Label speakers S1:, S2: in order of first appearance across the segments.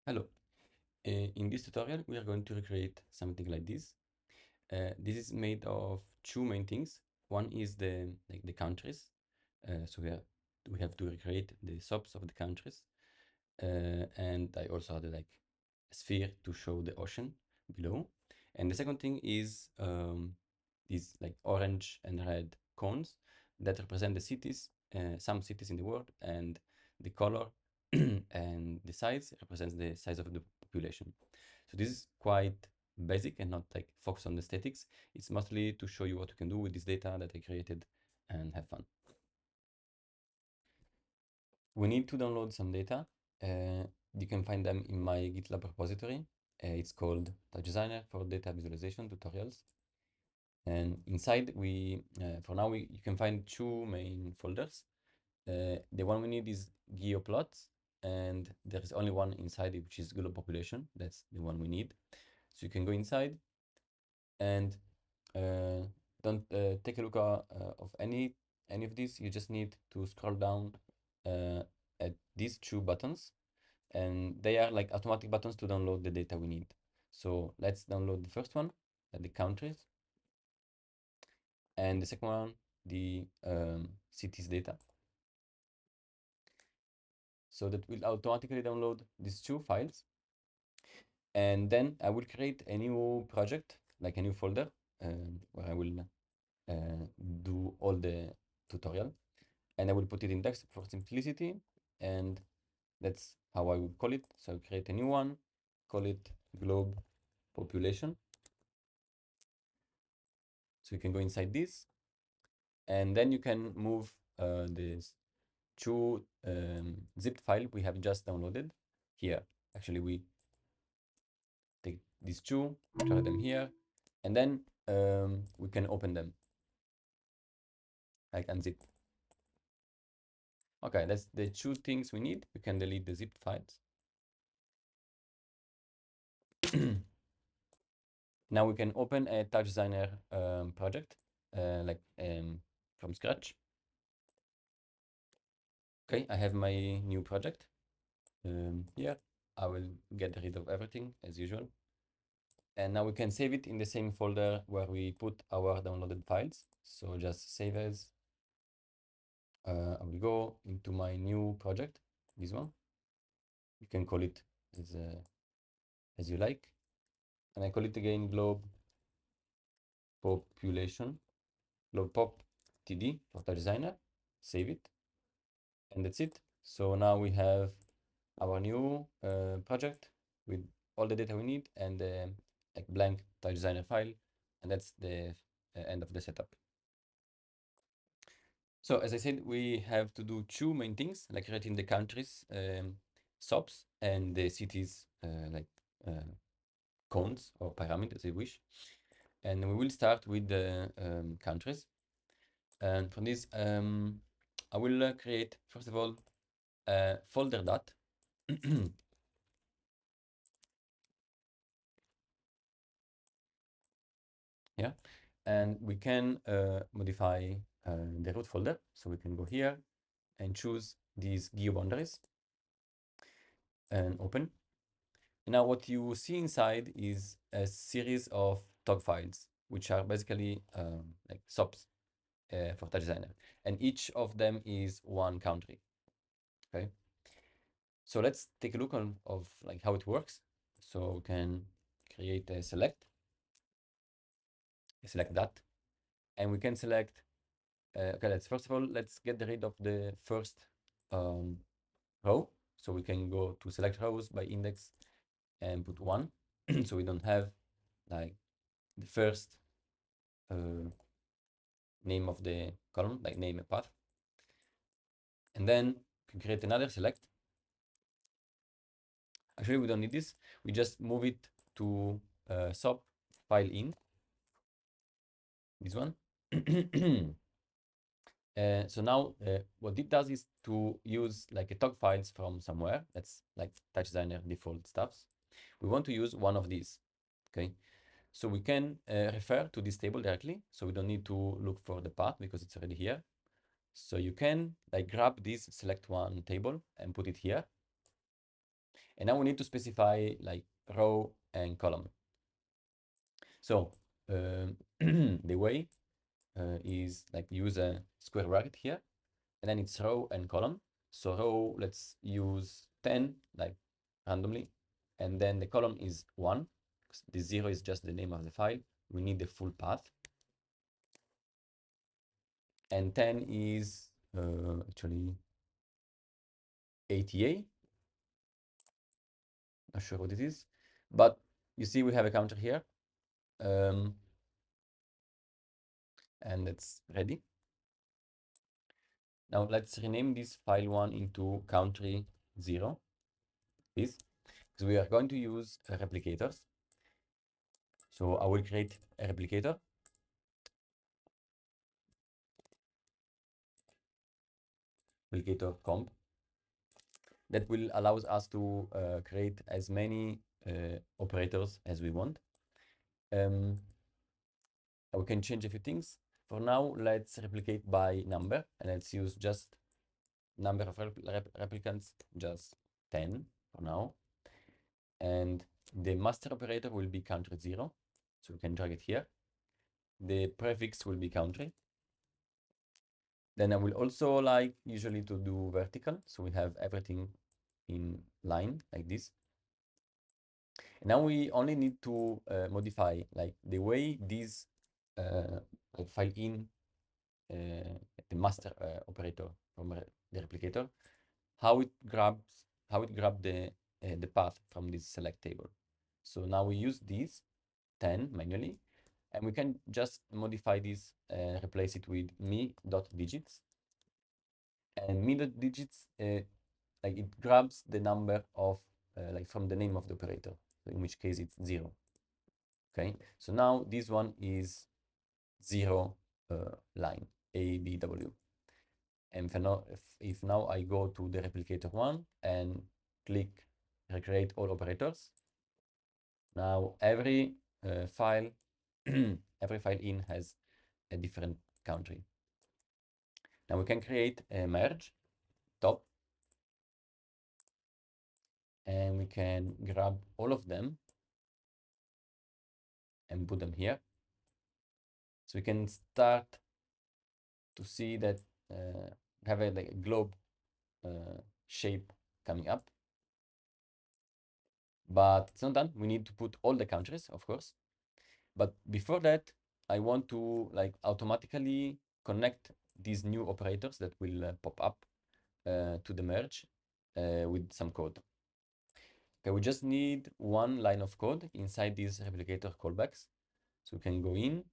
S1: Hello. In this tutorial, we are going to recreate something like this. This is made of two main things. One is the countries. So we have to recreate the subs of the countries. And I also had a sphere to show the ocean below. And the second thing is these like orange and red cones that represent the cities, some cities in the world, and the color and the size represents the size of the population. So this is quite basic and not like focused on the statics. It's mostly to show you what you can do with this data that I created and have fun. We need to download some data. You can find them in my GitLab repository. It's called TouchDesigner for Data Visualization Tutorials. And inside for now, you can find two main folders. The one we need is geoplots, and there is only one inside it, which is global population. That's the one we need. So you can go inside and uh, don't take a look of any of these. You just need to scroll down at these two buttons, and they are like automatic buttons to download the data we need. So let's download the first one, the countries, and the second one, the cities data. So that will automatically download these two files. And then I will create a new project, like a new folder, where I will do all the tutorial. And I will put it in text for simplicity. And that's how I would call it. So create a new one, call it globe population. So you can go inside this, and then you can move this two zipped file we have just downloaded here. Actually, we take these two, drag them here, and then we can open them, like unzip. Okay, that's the two things we need. We can delete the zipped files. Now we can open a TouchDesigner project, from scratch. Okay, I have my new project here. I will get rid of everything as usual. And now we can save it in the same folder where we put our downloaded files. So just save as. I will go into my new project, this one. You can call it as you like. And I call it again globe population, globe pop td for TouchDesigner. Save it. And that's it. So now we have our new project with all the data we need and the like blank TouchDesigner file. And that's the end of the setup. So as I said, we have to do two main things, like creating the countries SOPs and the cities cones or pyramids as you wish. And we will start with the countries. And for this, I will create, first of all, a folder dot. Yeah, and we can modify the root folder. So we can go here and choose these geo boundaries and open. Now what you see inside is a series of tog files, which are basically like SOPs for TouchDesigner. And each of them is one country, okay? So let's take a look of like how it works. So we can create a select that, and we can select, okay, first of all, let's get rid of the first row. So we can go to select rows by index and put 1. So we don't have like the first name of the column, like name a path. And then you can create another select. Actually, we don't need this. We just move it to SOP file in, this one. So now what it does is to use like a tog files from somewhere. That's like TouchDesigner default stuffs. We want to use one of these, okay? So we can refer to this table directly. So we don't need to look for the path because it's already here. So you can like grab this select one table and put it here. And now we need to specify like row and column. So the way is like use a square bracket here, and then it's row and column. So row, let's use 10, like randomly, and then the column is 1, because the 0 is just the name of the file. We need the full path. And 10 is actually ATA. Not sure what it is, but you see we have a counter here. And it's ready. Now let's rename this file 1 into country 0, please, because we are going to use replicators. So I will create a replicator. Replicator comp that will allows us to create as many operators as we want. We can change a few things. For now, let's replicate by number, and let's use just number of replicants, just 10 for now. And the master operator will be country 0, so we can drag it here. The prefix will be country. Then I will also like usually to do vertical, so we have everything in line like this. And now we only need to modify like the way these like file in the master operator from the replicator, how it grabs the path from this select table. So now we use these 10 manually, and we can just modify this, replace it with me.digits. And me.digits, like it grabs the number of, like from the name of the operator, so in which case it's 0. Okay, so now this one is 0 line, ABW. And if now I go to the replicator 1 and click recreate all operators, now every file every file in has a different country. Now we can create a merge top, and we can grab all of them and put them here. So we can start to see that have a like a globe shape coming up. But it's not done. We need to put all the countries, of course. But before that, I want to like automatically connect these new operators that will pop up to the merge with some code. Okay, we just need one line of code inside these replicator callbacks. So we can go in,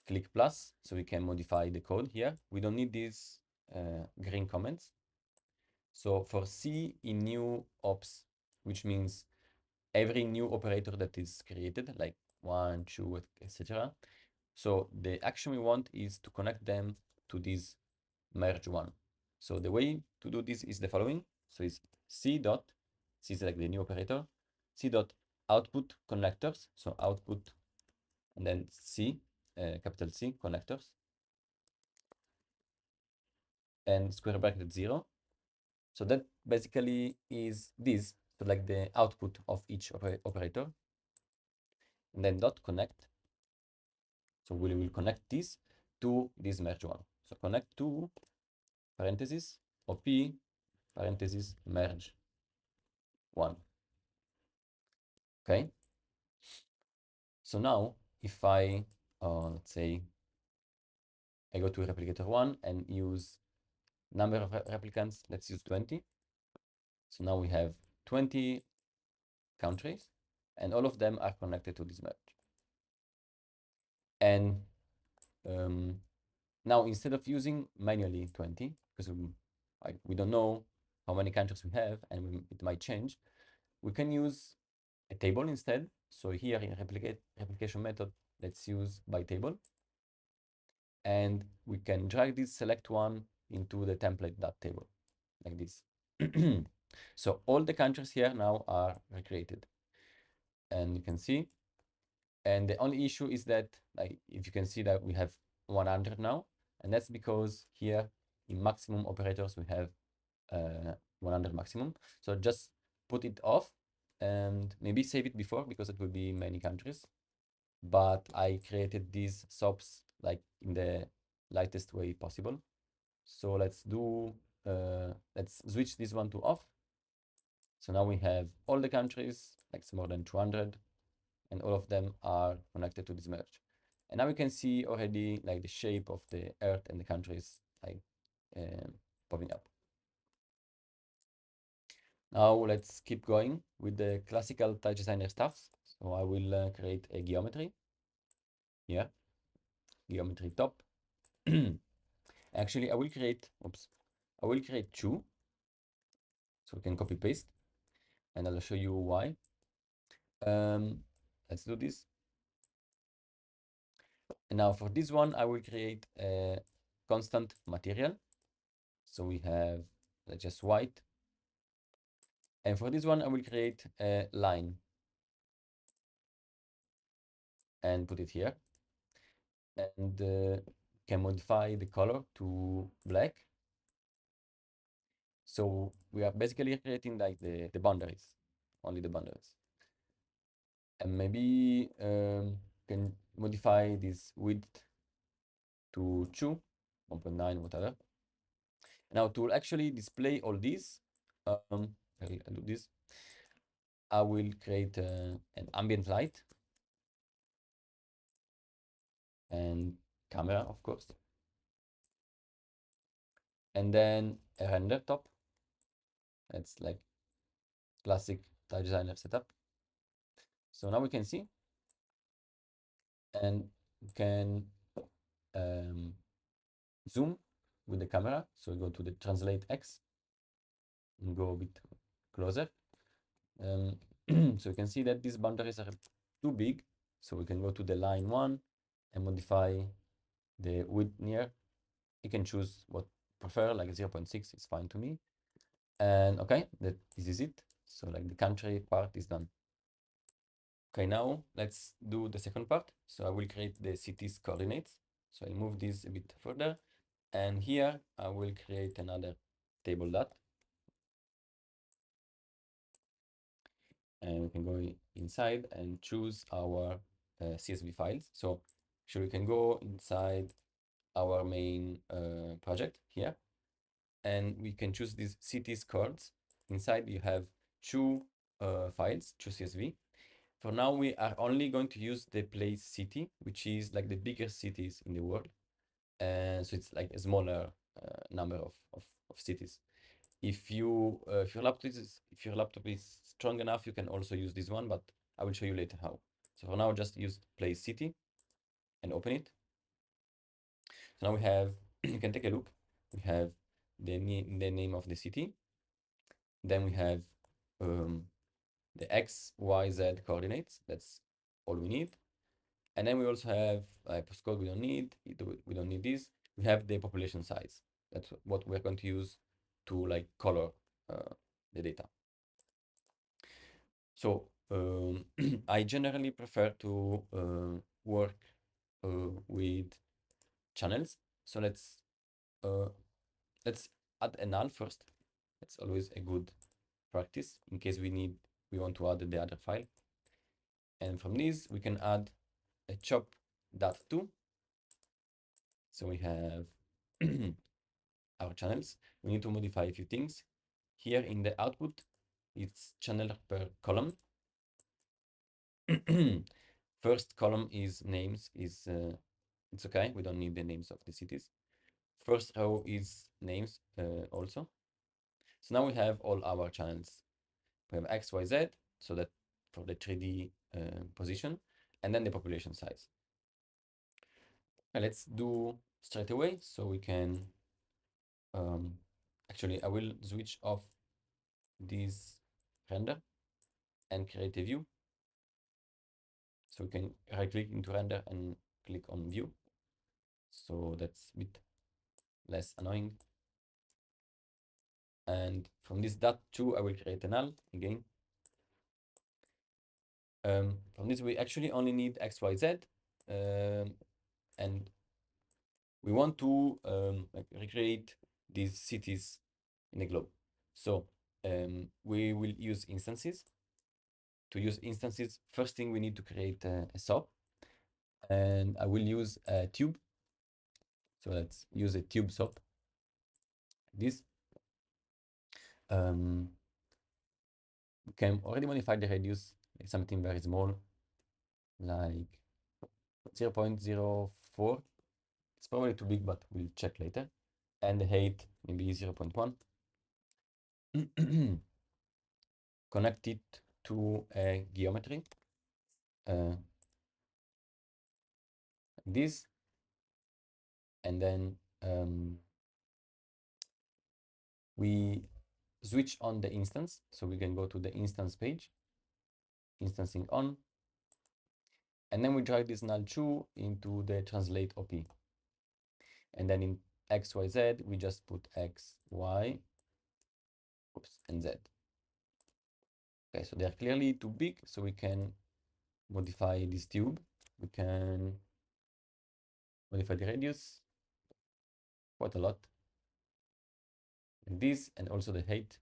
S1: click plus, so we can modify the code here. We don't need these green comments. So for C in new ops, which means every new operator that is created, like 1, 2, etc. So the action we want is to connect them to this merge 1. So the way to do this is the following. So it's C dot, C is like the new operator, C dot output connectors, so output, and then C, capital C, connectors, and square bracket 0. So that basically is this, so like the output of each operator, and then dot connect. So we will connect this to this merge 1. So connect to parentheses op parentheses merge 1. Okay. So now if I let's say I go to replicator 1 and use number of replicants, let's use 20. So now we have 20 countries, and all of them are connected to this merge. And now instead of using manually 20, because we don't know how many countries we have and it might change, we can use a table instead. So here in replication method, let's use by table. And we can drag this select one into the template.table like this. So all the countries here now are recreated. And you can see, and the only issue is that, like, if you can see that we have 100 now, and that's because here in maximum operators we have 100 maximum. So just put it off and maybe save it before because it will be many countries. But I created these SOPs like in the lightest way possible. So let's switch this one to off. So now we have all the countries, like more than 200, and all of them are connected to this merge. And now we can see already like the shape of the earth and the countries like popping up. Now let's keep going with the classical TouchDesigner stuff. So I will create a geometry here, geometry top. Actually, I will create two, so we can copy paste, and I'll show you why. Let's do this. And now for this one, I will create a constant material. So we have just white. And for this one, I will create a line and put it here. And can modify the color to black. So we are basically creating like the boundaries, only the boundaries. And maybe can modify this width to 2, 1.9, whatever. Now to actually display all these, I'll do this. I will create an ambient light and camera, of course. And then a render top. It's like classic TouchDesigner setup. So now we can see and we can zoom with the camera. So we go to the translate X and go a bit closer. So you can see that these boundaries are too big. So we can go to the line 1 and modify the width near. You can choose what prefer, like 0.6 is fine to me. And okay, this is it. So like the country part is done. Okay, now let's do the second part. So I will create the city's coordinates. So I'll move this a bit further. And here I will create another table dot. And we can go inside and choose our CSV files. So we can go inside our main project here, and we can choose these cities cards. Inside you have two files, two CSV. For now, we are only going to use the place city, which is like the biggest cities in the world. And so it's like a smaller number of cities. If your laptop is strong enough, you can also use this one, but I will show you later how. So for now, just use place city and open it. So now we have, you can take a look. We have the name of the city. Then we have the X, Y, Z coordinates. That's all we need. And then we also have postcode we don't need. We don't need this. We have the population size. That's what we're going to use to like color the data. So I generally prefer to work with channels. So let's add a null first. It's always a good practice in case we want to add the other file. And from this we can add a chop.to. So we have our channels. We need to modify a few things. Here in the output, it's channel per column. First column is names, it's okay. We don't need the names of the cities. First row is names also. So now we have all our channels. We have X, Y, Z, so that for the 3D position, and then the population size. Let's do straight away so we can actually I will switch off this render and create a view. So we can right click into render and click on view. So that's a bit less annoying. And from this dot 2, I will create a null again. From this, we actually only need X, Y, Z. And we want to like recreate these cities in the globe. So we will use instances. To use instances, first thing we need to create a SOP, and I will use a tube. So let's use a tube SOP. This we can already modify the radius, like something very small, like 0.04. It's probably too big, but we'll check later. And the height maybe 0.1. Connect it to a geometry. This, and then we switch on the instance, so we can go to the instance page, instancing on, and then we drag this null2 into the translate op, and then in x, y, z we just put x, y, oops, and z. Okay, so they're clearly too big, so we can modify this tube. We can modify the radius quite a lot, like this, and also the height.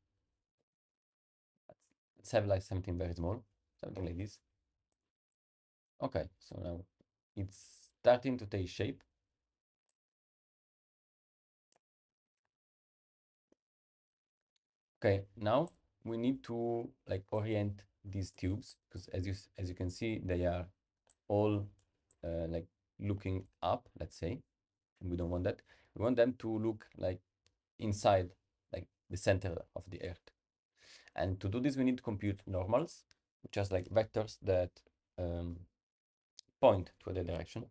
S1: Let's have like something very small, something like this. Okay, so now it's starting to take shape. Okay, now we need to like orient these tubes, because as you can see, they are all like looking up, let's say, and we don't want that. We want them to look like inside, like the center of the earth. And to do this, we need to compute normals, which are like vectors that point to the direction.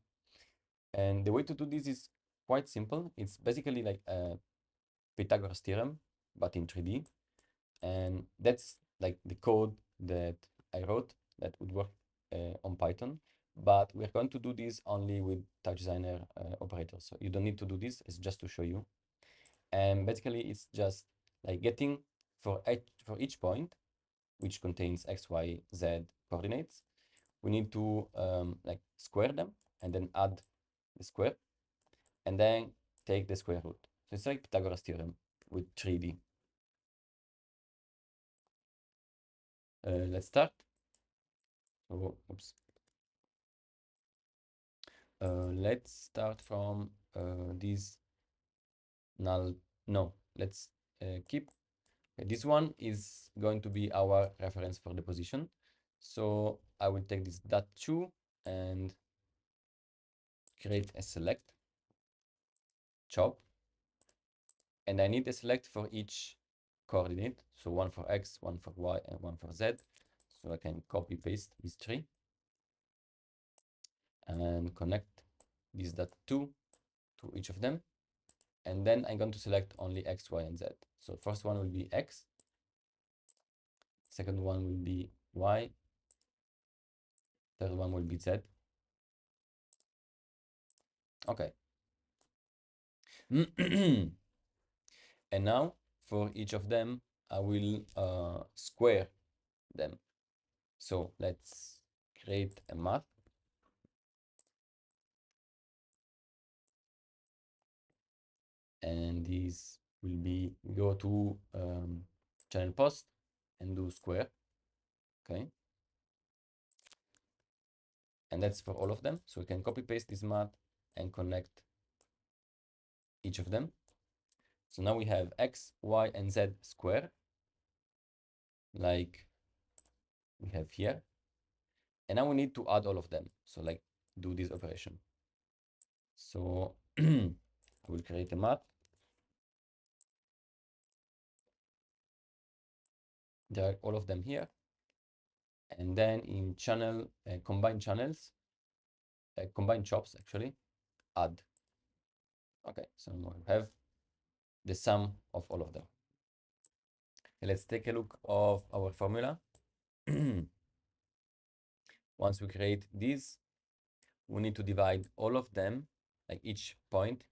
S1: And the way to do this is quite simple. It's basically like a Pythagoras theorem, but in 3D. And that's like the code that I wrote that would work on Python. But we're going to do this only with TouchDesigner operators. So you don't need to do this. It's just to show you. And basically, it's just like getting for each point, which contains x, y, z coordinates, we need to like square them and then add the square and then take the square root. So it's like Pythagoras theorem with 3D. Let's start. So, oops. Let's start from this null. No, let's keep. This one is going to be our reference for the position. So I will take this dot2 and create a select chop. And I need a select for each coordinate. So one for x, one for y, and one for z. So I can copy paste these three and connect this dot2 to each of them. And then I'm going to select only x, y, and z. So first one will be x, second one will be y, third one will be z. Okay. And now for each of them, I will square them. So let's create a math. And this will be, go to channel post and do square. Okay. And that's for all of them. So we can copy paste this math and connect each of them. So now we have x, y, and z square, like we have here. And now we need to add all of them. So like do this operation. So I will create a math. There are all of them here. And then in channel, combine channels, combine chops actually, add. Okay, so now we have the sum of all of them. Let's take a look of our formula. Once we create these, we need to divide all of them, like each point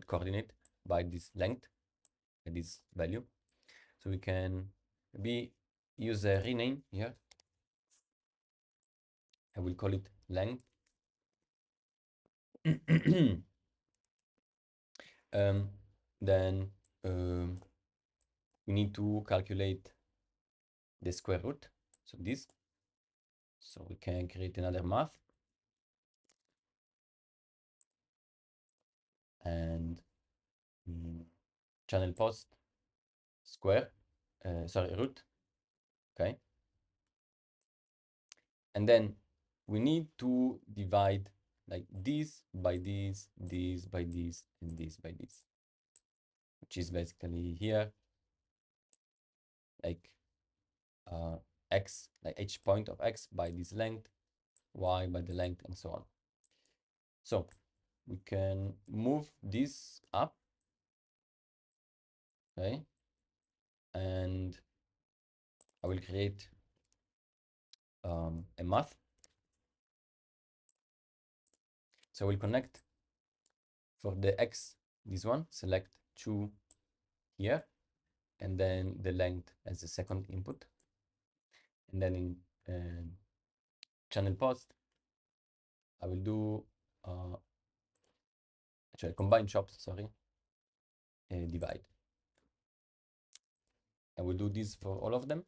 S1: coordinate by this length, this value. So we can use a rename here. I will call it length. Then we need to calculate the square root. So this. So we can create another math and channel post square, sorry, root. Okay. And then we need to divide like this by this by this, and this by this, which is basically here like x, like each point of x by this length, y by the length, and so on. So we can move this up, okay, and I will create a math. So we'll connect for the x, this one, select 2 here, and then the length as the second input. And then in channel post, I will do actually combine shops, sorry, divide. I will do this for all of them.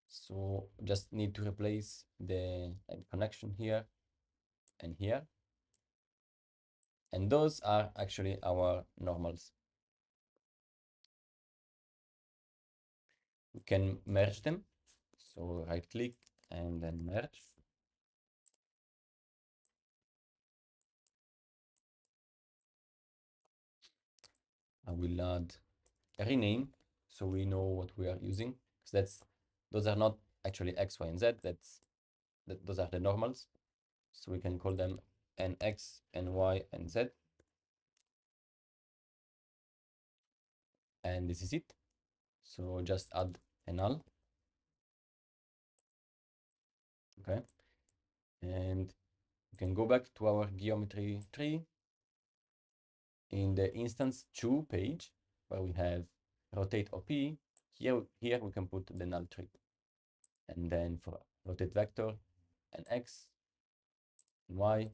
S1: So just need to replace the connection here and here. And those are actually our normals. We can merge them. So right click and then merge. I will add a rename so we know what we are using. Because those are not actually X, Y, and Z. Those are the normals. So we can call them NX, NY, and Z. And this is it. So just add a null. Okay. And we can go back to our geometry tree in the instance 2 page where we have rotate OP. Here we can put the null tree. And then for rotate vector and X, and Y,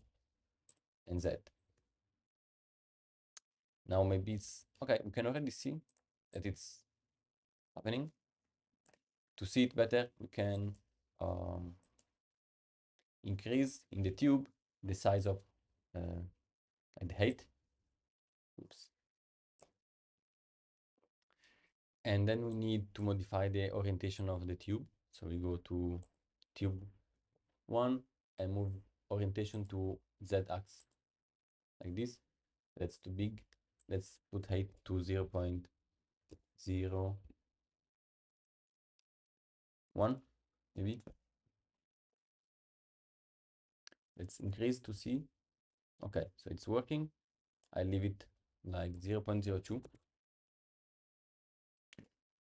S1: and Z. Now maybe it's okay. We can already see that it's happening. To see it better, we can increase in the tube the size of the height. Oops. And then we need to modify the orientation of the tube. So we go to tube 1 and move orientation to z-axis like this. That's too big. Let's put height to 0.01 maybe. Let's increase to see. Okay, so it's working. I leave it like 0.02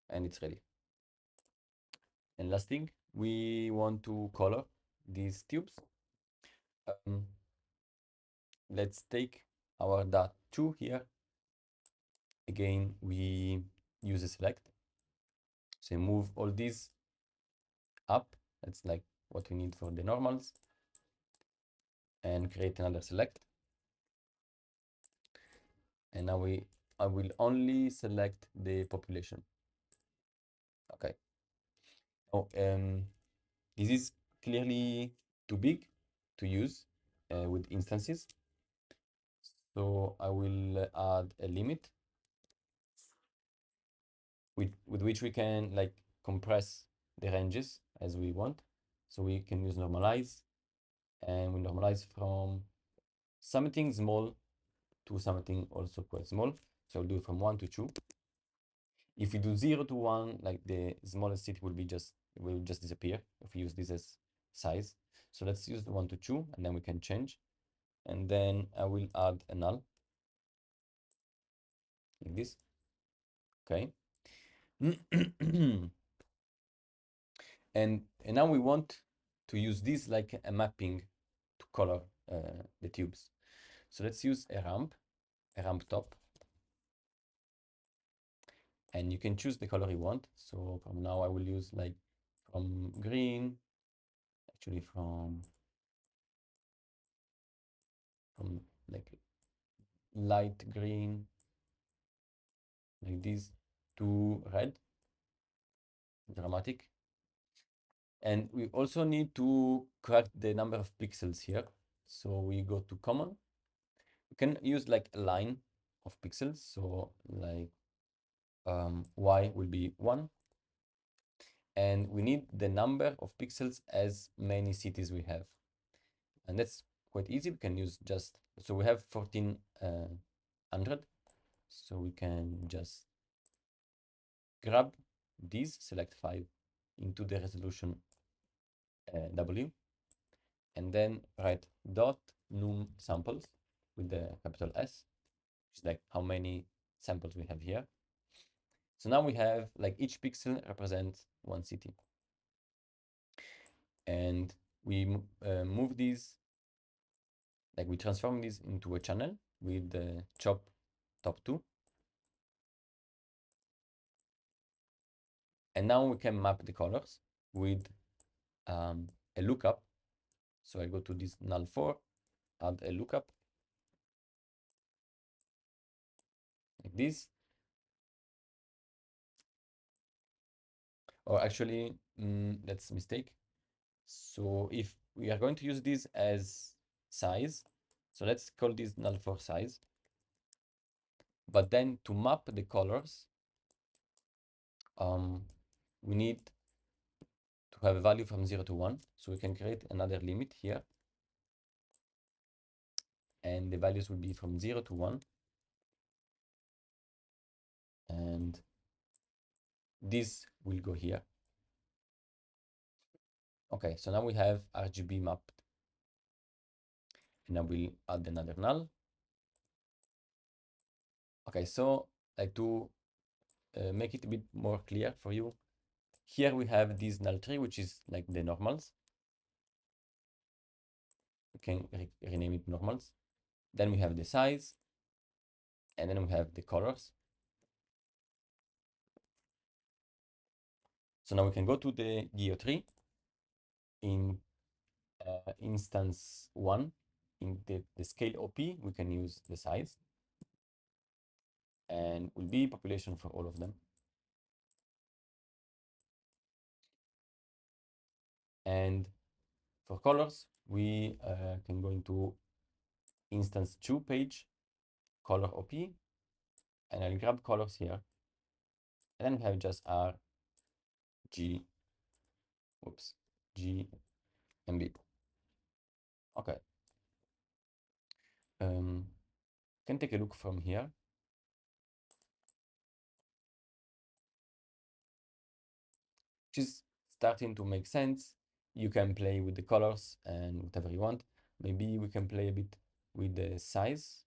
S1: and it's ready. And last thing, we want to color these tubes. Let's take our dot 2 here. Again, we use a select. So move all these up. That's like what we need for the normals. And create another select. And now I will only select the population. Okay. Oh, this is clearly too big to use with instances. So I will add a limit with which we can like compress the ranges as we want. So we can use normalize, and we normalize from something small to something also quite small. So I'll do it from 1 to 2. If we do 0 to 1, like the smallest city will just disappear if we use this as size. So let's use the 1 to 2, and then we can change. And then I will add a null like this. Okay. And now we want to use this like a mapping to color the tubes. So let's use a ramp top. And you can choose the color you want. So from now I will use like from green, actually from like light green like this to red, dramatic. And we also need to correct the number of pixels here. So we go to common. We can use like a line of pixels. So like y will be 1. And we need the number of pixels as many cities we have. And that's quite easy. We can use just, so we have 1400. So we can just grab these, select 5 into the resolution W, and then write dot num samples with the capital S, which is like how many samples we have here. So now we have like each pixel represents one city. And we move these, like we transform this into a channel with the chop top 2. And now we can map the colors with a lookup. So I go to this null 4, add a lookup like this. Or actually, that's a mistake. So if we are going to use this as size, so let's call this null for size. But then to map the colors, we need to have a value from 0 to 1. So we can create another limit here. And the values will be from 0 to 1. And this will go here. Okay, so now we have RGB mapped. And now we'll add another null. Okay, so like to make it a bit more clear for you, here we have this null tree, which is like the normals. We can rename it normals. Then we have the size, and then we have the colors. So now we can go to the geo tree in instance 1. In the scale OP, we can use the size, and will be population for all of them. And for colors, we can go into instance 2 page, color OP, and I'll grab colors here. And then we have just R, G, oops, G, and B. Okay. Can take a look from here. Which is starting to make sense. You can play with the colors and whatever you want. Maybe we can play a bit with the size.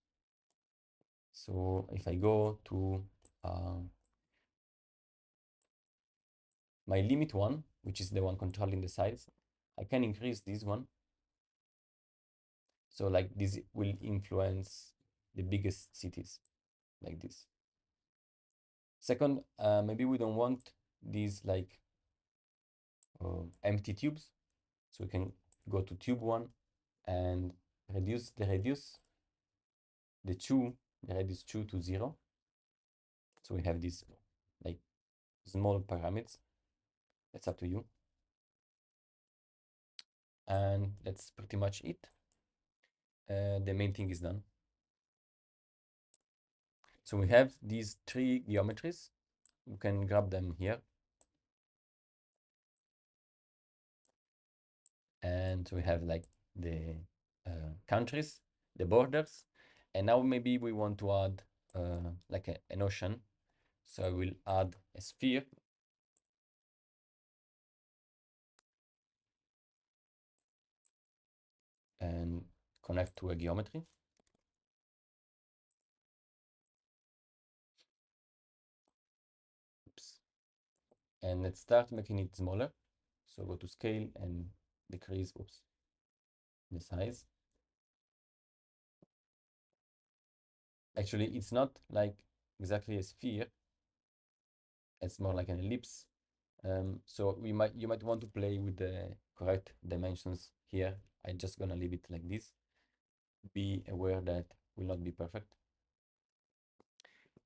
S1: So if I go to my limit one, which is the one controlling the size, I can increase this one. So like this will influence the biggest cities like this. Second, maybe we don't want these like empty tubes. So we can go to tube one and reduce the radius to 0. So we have these like small pyramids. That's up to you. And that's pretty much it. The main thing is done. So we have these 3 geometries. You can grab them here. And we have like the countries, the borders. And now maybe we want to add like an ocean. So I will add a sphere. And connect to a geometry. Oops. And let's start making it smaller. So go to scale and decrease, the size. Actually, it's not like exactly a sphere. It's more like an ellipse. So you might want to play with the correct dimensions here. I'm just gonna leave it like this. Be aware that will not be perfect.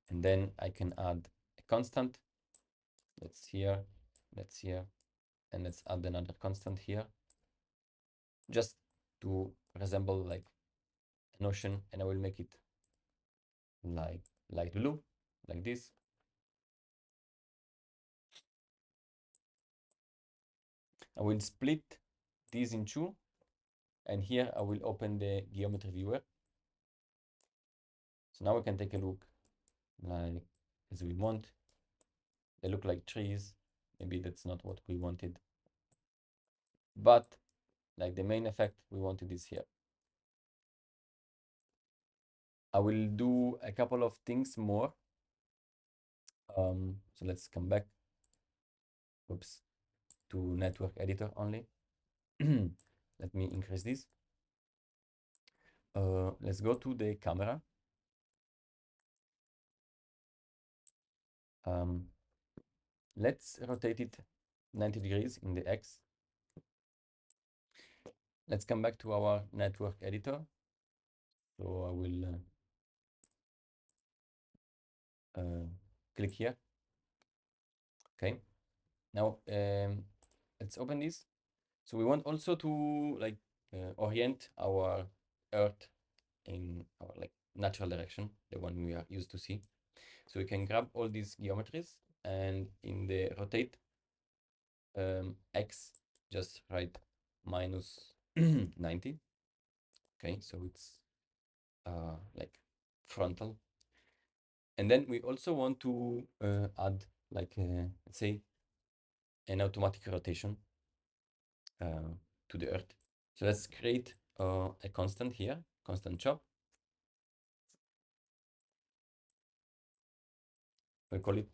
S1: And then I can add a constant. Let's here, let's here, and let's add another constant here, just to resemble like an ocean, and I will make it like light blue, like this. I will split these in two, and here I will open the geometry viewer. So now we can take a look like as we want. They look like trees. Maybe that's not what we wanted. But like the main effect we wanted is here. I will do a couple of things more. So let's come back. Oops, to network editor only. Let me increase this. Let's go to the camera. Let's rotate it 90 degrees in the X. Let's come back to our network editor. So I will click here. Okay. Now let's open this. So we want also to like orient our Earth in our like natural direction, the one we are used to see. So we can grab all these geometries and in the rotate X, just write minus 90. Okay, so it's like frontal. And then we also want to add like, let's say, an automatic rotation to the Earth. So let's create a constant here, constant chop. We call it,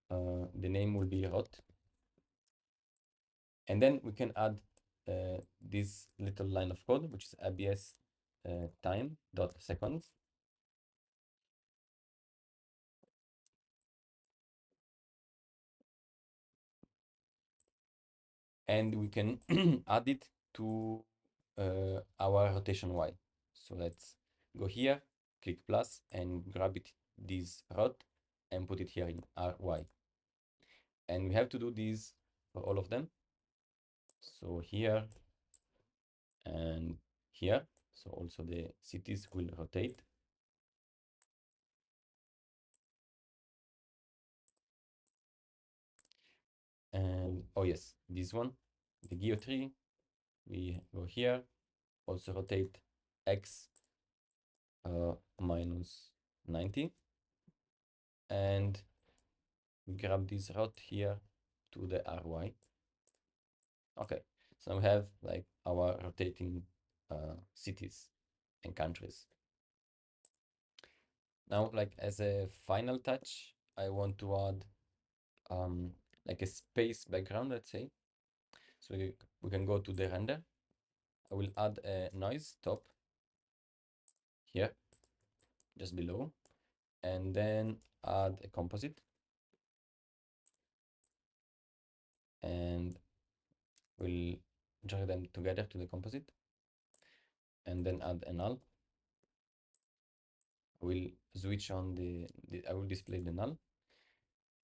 S1: the name will be rot. And then we can add this little line of code, which is abs time dot seconds. And we can add it to our rotation Y. So let's go here, click plus, and grab it, this rod, and put it here in RY. And we have to do this for all of them. So here and here. So also the cities will rotate. And oh yes, this one, the geometry, we go here, also rotate X minus 90. And we grab this rod here to the RY. Okay, so we have like our rotating cities and countries. Now, like as a final touch, I want to add like a space background, let's say. So we can go to the render. I will add a noise top here, just below, and then add a composite. And we'll drag them together to the composite, and then add a null. I will switch on I will display the null.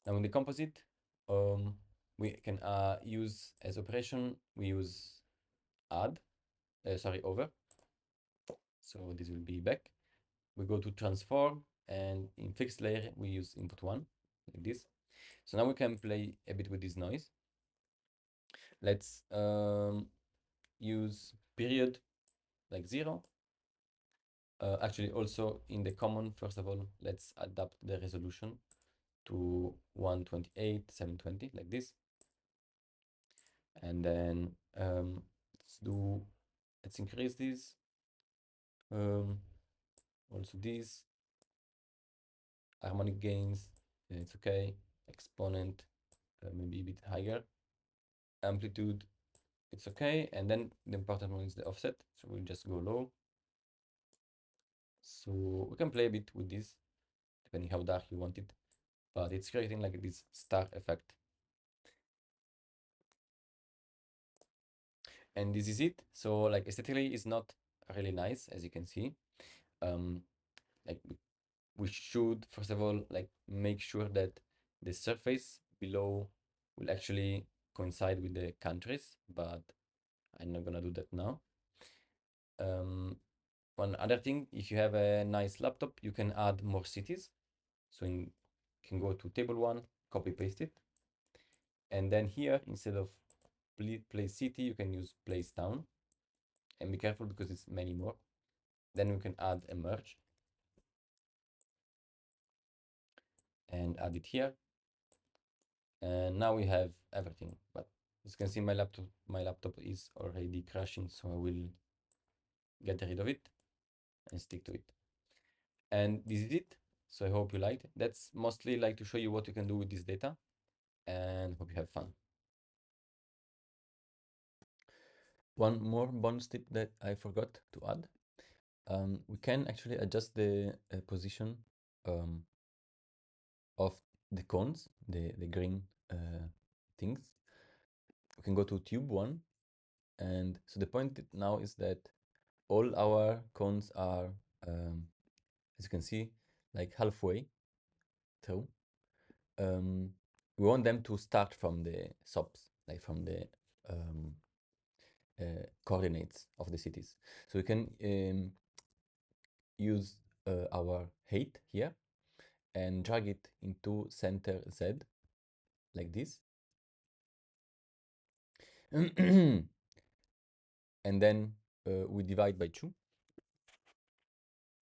S1: Now in the composite, we can use as operation, we use add, over. So this will be back. We go to transform, and in fixed layer, we use input one, like this. So now we can play a bit with this noise. Let's use period like 0. Actually, also in the common, first of all, let's adapt the resolution to 128, 720, like this. And then let's increase this. Also this harmonic gains, it's okay. Exponent, maybe a bit higher. Amplitude, it's okay. And then the important one is the offset. So we'll just go low. So we can play a bit with this, depending how dark you want it. But it's creating like this star effect. And this is it. So like aesthetically, it's not really nice, as you can see. Like we should first of all like make sure that the surface below will actually coincide with the countries, but I'm not gonna do that now. One other thing, if you have a nice laptop, you can add more cities. So you can go to table one, copy paste it, and then here instead of place city, you can use place town, and be careful because it's many more. Then we can add a merge and add it here, and now we have everything. But as you can see, my laptop is already crashing, so I will get rid of it and stick to it. And this is it. So I hope you liked. That's mostly like to show you what you can do with this data, and hope you have fun. One more bonus tip that I forgot to add. We can actually adjust the position um, of the cones, the green things. We can go to tube one, and so the point now is that all our cones are, as you can see, like halfway through. Um, we want them to start from the SOPs, like from the um, coordinates of the cities. So we can use our height here and drag it into center Z like this. And then we divide by 2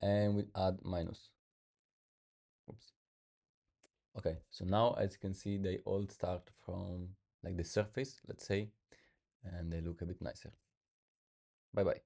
S1: and we add minus. Oops. Okay, so now as you can see, they all start from like the surface, let's say, and they look a bit nicer. Bye bye.